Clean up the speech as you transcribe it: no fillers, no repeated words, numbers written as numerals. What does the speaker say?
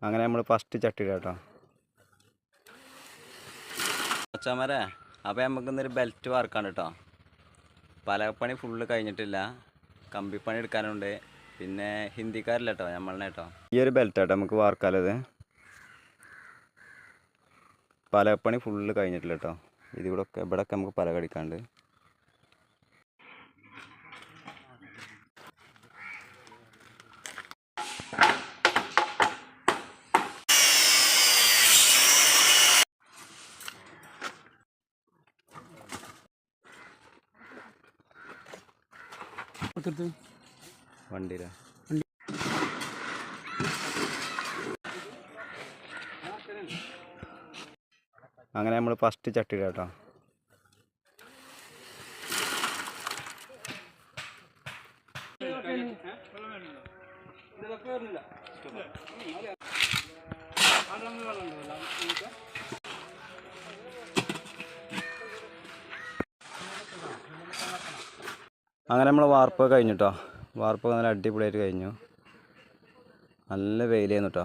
അങ്ങനെ നമ്മൾ ഫസ്റ്റ് ചട്ടി കേട്ടോ അച്ഛന്മാരെ. അപ്പോൾ നമുക്കിന്നൊരു ബെൽറ്റ് വാർക്കാണ് കേട്ടോ. പലകപ്പണി ഫുള്ള് കഴിഞ്ഞിട്ടില്ല, കമ്പിപ്പണി എടുക്കാനുണ്ട്. പിന്നെ ഹിന്ദിക്കാരില്ല കേട്ടോ, നമ്മളെ കേട്ടോ. ഈ ഒരു ബെൽറ്റ് കേട്ടോ നമുക്ക് വാർക്കാലത്. പലകപ്പണി ഫുള്ള് കഴിഞ്ഞിട്ടില്ല കേട്ടോ. ഇവിടെയൊക്കെ നമുക്ക് പലക അടിക്കാണ്ട്. വണ്ടിയില അങ്ങനെ നമ്മൾ ഫസ്റ്റ് ചട്ടി കേട്ടോ. അങ്ങനെ നമ്മൾ വാർപ്പ് കഴിഞ്ഞിട്ടോ. വാർപ്പ് നല്ല അടിപൊളിയായിട്ട് കഴിഞ്ഞു. നല്ല വെയിലായിരുന്നു കേട്ടോ.